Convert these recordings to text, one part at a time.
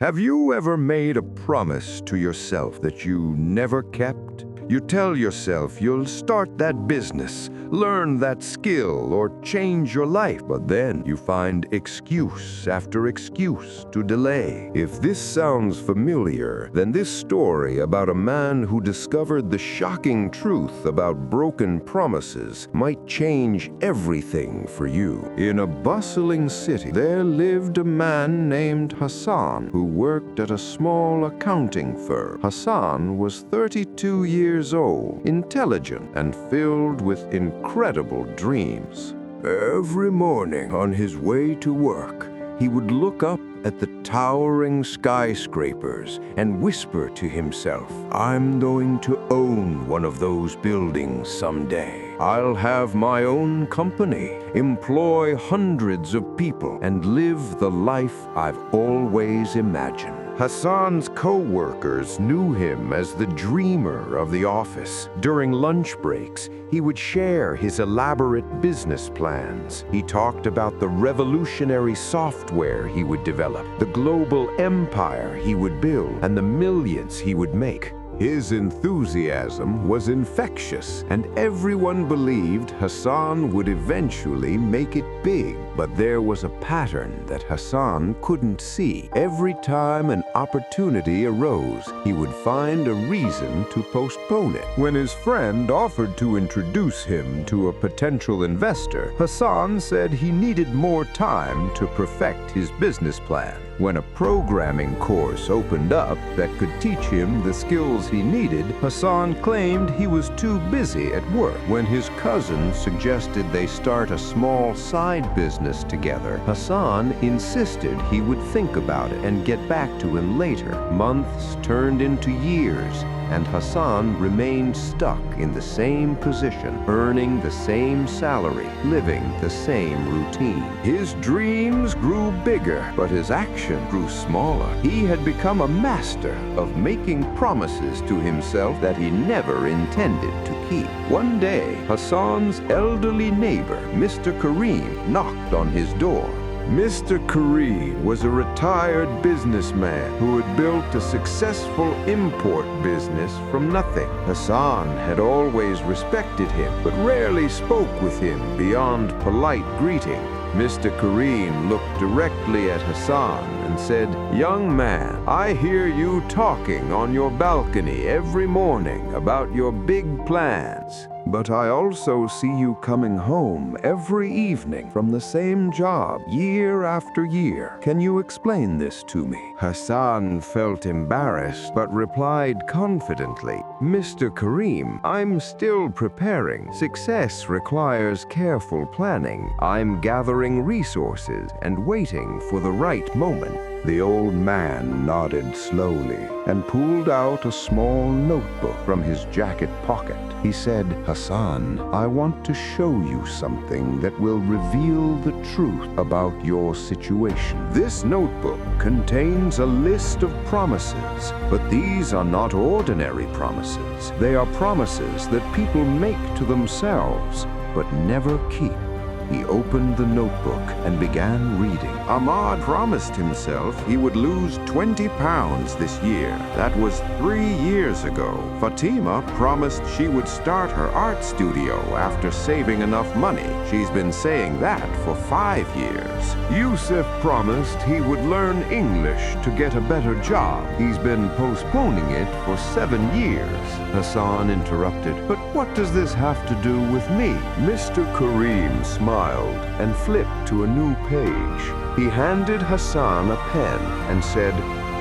Have you ever made a promise to yourself that you never kept? You tell yourself you'll start that business, learn that skill, or change your life, but then you find excuse after excuse to delay. If this sounds familiar, then this story about a man who discovered the shocking truth about broken promises might change everything for you. In a bustling city, there lived a man named Hassan who worked at a small accounting firm. Hassan was 32 years old, intelligent, and filled with incredible dreams. Every morning on his way to work, he would look up at the towering skyscrapers and whisper to himself, "I'm going to own one of those buildings someday. I'll have my own company, employ hundreds of people, and live the life I've always imagined." Hassan's co-workers knew him as the dreamer of the office. During lunch breaks, he would share his elaborate business plans. He talked about the revolutionary software he would develop, the global empire he would build, and the millions he would make. His enthusiasm was infectious, and everyone believed Hassan would eventually make it big. But there was a pattern that Hassan couldn't see. Every time an opportunity arose, he would find a reason to postpone it. When his friend offered to introduce him to a potential investor, Hassan said he needed more time to perfect his business plan. When a programming course opened up that could teach him the skills he needed, Hassan claimed he was too busy at work. When his cousin suggested they start a small side business together, Hassan insisted he would think about it and get back to him later. Months turned into years, and Hassan remained stuck in the same position, earning the same salary, living the same routine. His dreams grew bigger, but his action grew smaller. He had become a master of making promises to himself that he never intended to keep. One day, Hassan's elderly neighbor, Mr. Kareem, knocked on his door. Mr. Kareem was a retired businessman who had built a successful import business from nothing. Hassan had always respected him, but rarely spoke with him beyond polite greeting. Mr. Kareem looked directly at Hassan and said, "Young man, I hear you talking on your balcony every morning about your big plans. But I also see you coming home every evening from the same job, year after year. Can you explain this to me?" Hassan felt embarrassed, but replied confidently, "Mr. Kareem, I'm still preparing. Success requires careful planning. I'm gathering resources and waiting for the right moment." The old man nodded slowly and pulled out a small notebook from his jacket pocket. He said, "Hassan, I want to show you something that will reveal the truth about your situation." This notebook contains a list of promises, but these are not ordinary promises. They are promises that people make to themselves, but never keep. He opened the notebook and began reading. Ahmad promised himself he would lose 20 pounds this year. That was 3 years ago. Fatima promised she would start her art studio after saving enough money. She's been saying that for 5 years. Yusuf promised he would learn English to get a better job. He's been postponing it for 7 years. Hassan interrupted, "But what does this have to do with me?" Mr. Kareem smiled and flipped to a new page. He handed Hassan a pen and said,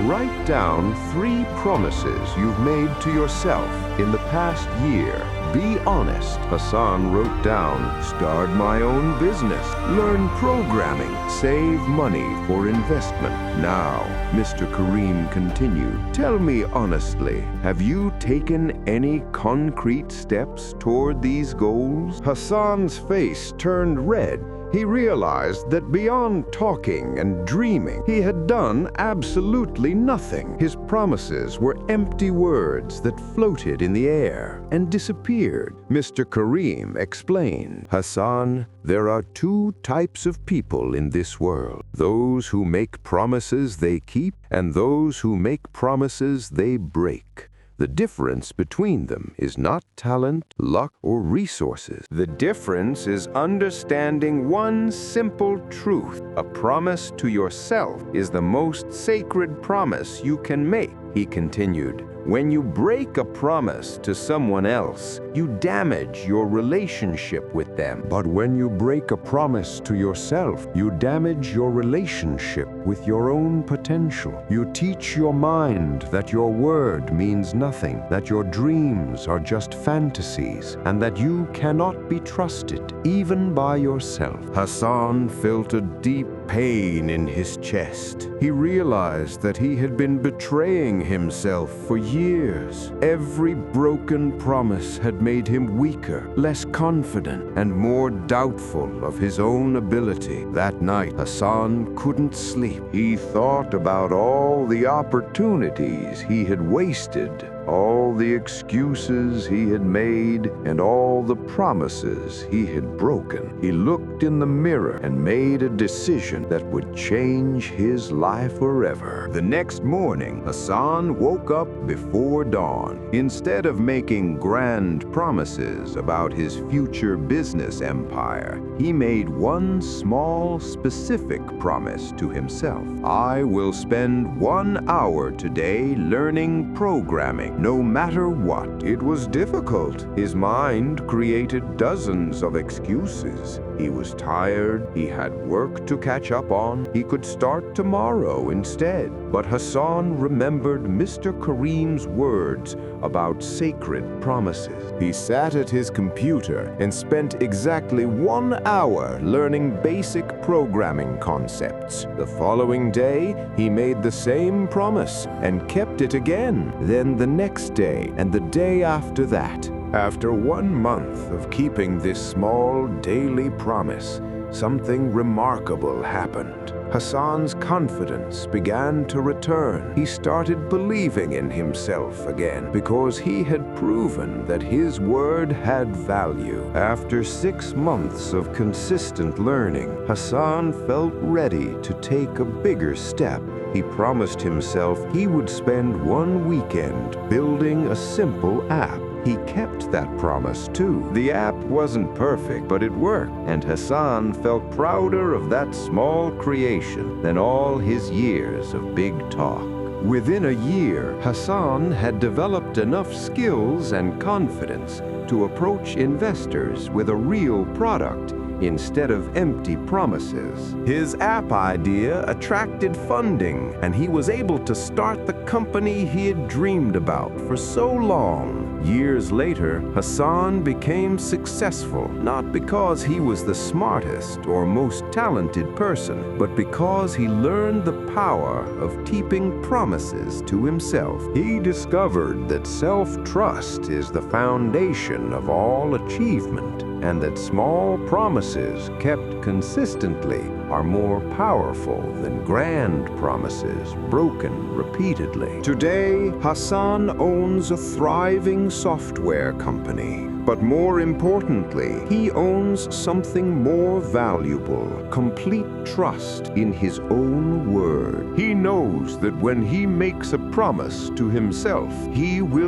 "Write down 3 promises you've made to yourself in the past year. Be honest." Hassan wrote down, "Start my own business, learn programming, save money for investment." Now, Mr. Kareem continued, "Tell me honestly, have you taken any concrete steps toward these goals?" Hassan's face turned red He realized that beyond talking and dreaming, he had done absolutely nothing. His promises were empty words that floated in the air and disappeared. Mr. Kareem explained, "Hassan, there are two types of people in this world. Those who make promises they keep, and those who make promises they break. The difference between them is not talent, luck, or resources. The difference is understanding one simple truth. A promise to yourself is the most sacred promise you can make," he continued. "When you break a promise to someone else, you damage your relationship with them. But when you break a promise to yourself, you damage your relationship with your own potential. You teach your mind that your word means nothing, that your dreams are just fantasies, and that you cannot be trusted, even by yourself." Hassan felt a deep pain in his chest. He realized that he had been betraying himself for years. Every broken promise had made him weaker, less confident, and more doubtful of his own ability. That night, Hassan couldn't sleep. He thought about all the opportunities he had wasted, all the excuses he had made, and all the promises he had broken. He looked in the mirror and made a decision that would change his life forever. The next morning, Hassan woke up before dawn. Instead of making grand promises about his future business empire, he made one small, specific promise to himself. "I will spend 1 hour today learning programming, no matter what." It was difficult. His mind created dozens of excuses. He was tired, he had work to catch up on, he could start tomorrow instead. But Hassan remembered Mr. Kareem's words about sacred promises. He sat at his computer and spent exactly 1 hour learning basic programming concepts. The following day, he made the same promise and kept it again. Then the next day and the day after that. After 1 month of keeping this small daily promise, something remarkable happened. Hassan's confidence began to return. He started believing in himself again because he had proven that his word had value. After 6 months of consistent learning, Hassan felt ready to take a bigger step. He promised himself he would spend 1 weekend building a simple app. He kept that promise too. The app wasn't perfect, but it worked, and Hassan felt prouder of that small creation than all his years of big talk. Within a year, Hassan had developed enough skills and confidence to approach investors with a real product instead of empty promises. His app idea attracted funding, and he was able to start the company he had dreamed about for so long. Years later, Hassan became successful, not because he was the smartest or most talented person, but because he learned the power of keeping promises to himself. He discovered that self-trust is the foundation of all achievement, and that small promises kept consistently are more powerful than grand promises broken repeatedly. Today, Hassan owns a thriving software company. But more importantly, he owns something more valuable: complete trust in his own word. He knows that when he makes a promise to himself, he will